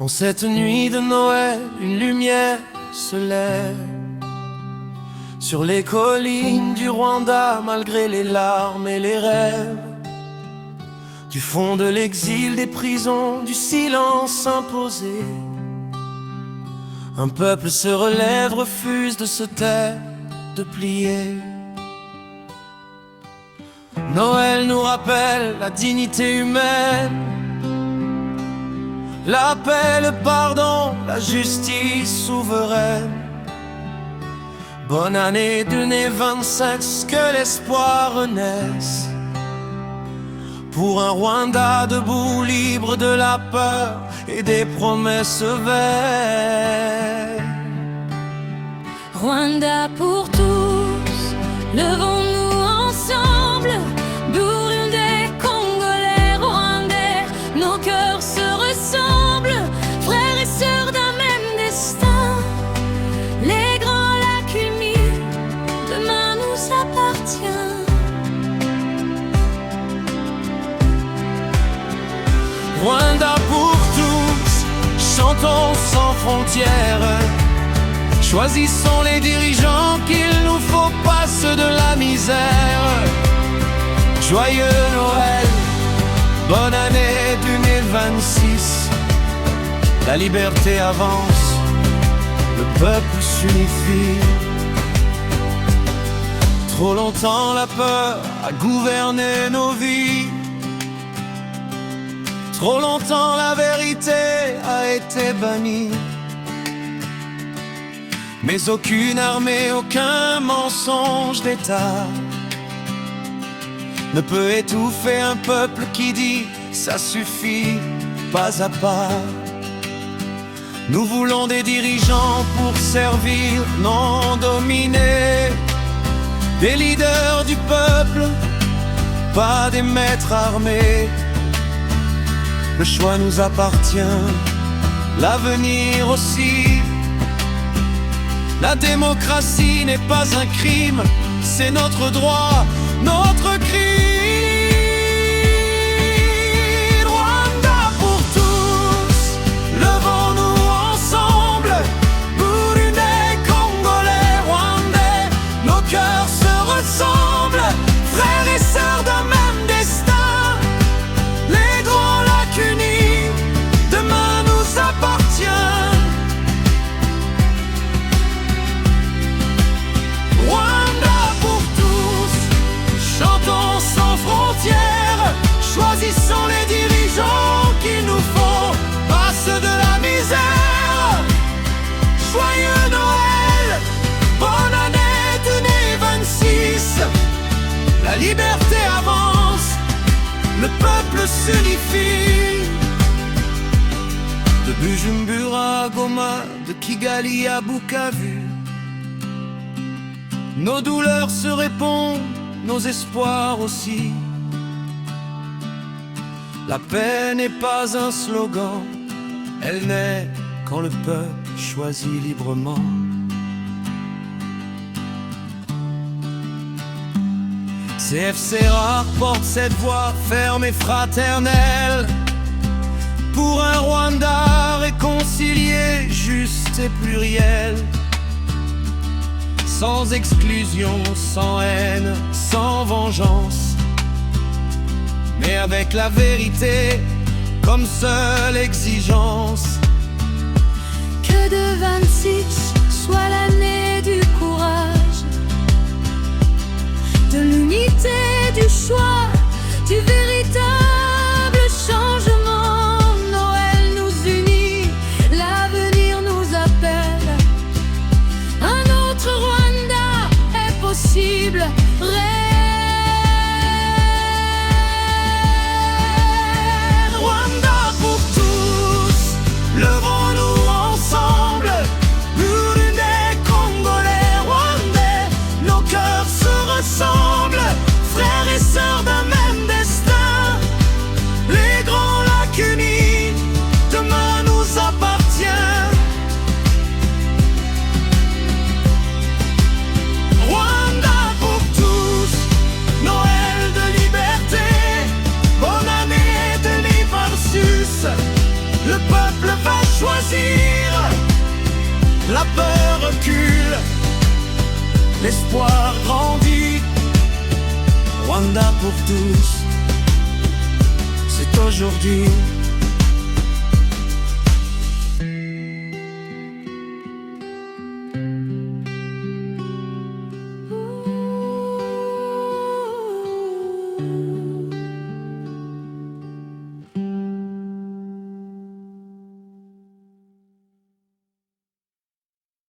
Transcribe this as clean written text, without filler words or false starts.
En cette nuit de Noël, une lumière se lève sur les collines du Rwanda, malgré les larmes et les rêves. Du fond de l'exil, des prisons, du silence imposé, un peuple se relève, refuse de se taire, de plier. Noël nous rappelle la dignité humaine, la paix, le pardon, la justice souveraine. Bonne année 2026, que l'espoir renaisse pour un Rwanda debout, libre de la peur et des promesses vaines. Rwanda pour tous, levons-nous ensemble. Burundais, Congolais, Rwandais, nos cœurs se ressemblent, frères et sœurs d'un même destin. Les grands lacs humides, demain nous appartient. Rwanda pour tous, chantons sans frontières. Choisissons les dirigeants qu'il nous faut, pas ceux de la misère. Joyeux Noël, bonne année 2026. La liberté avance, le peuple s'unifie. Trop longtemps la peur a gouverné nos vies. Trop longtemps la vérité a été bannie. Mais aucune armée, aucun mensonge d'État ne peut étouffer un peuple qui dit ça suffit, pas à pas. Nous voulons des dirigeants pour servir, non dominer, des leaders du peuple, pas des maîtres armés. Le choix nous appartient, l'avenir aussi. La démocratie n'est pas un crime, c'est notre droit, notre cri. Rwanda pour tous, levons-nous ensemble. Burundais, Congolais, Rwandais, nos cœurs se ressemblent, frères et sœurs d'un même destin. Les grands lacs unis, demain nous appartient. Choisissons les dirigeants qu'il nous faut, pas ceux de la misère. Joyeux Noël, bonne année 2026. La liberté avance, le peuple s'unifie. De Bujumbura à Goma, de Kigali à Bukavu, nos douleurs se répondent, nos espoirs aussi. La paix n'est pas un slogan, elle naît quand le peuple choisit librement. CFCRA porte cette voix ferme et fraternelle pour un Rwanda réconcilié, juste et pluriel. Sans exclusion, sans haine, sans vengeance, mais avec la vérité comme seule exigence. Que 2026 soit l'année du courage, de l'unité, du choix, du véritable changement. Noël nous unit, l'avenir nous appelle. Un autre Rwanda est possible. Levons-nous ensemble, Burundais, Congolais, Rwandais, nos cœurs se ressemblent, frères et sœurs d'un même destin. Les grands lacs unis, demain nous appartient. Rwanda pour tous, Noël de liberté, bonne année 2026. Le peuple va choisir. La peur recule, l'espoir grandit. Rwanda pour tous, c'est aujourd'hui.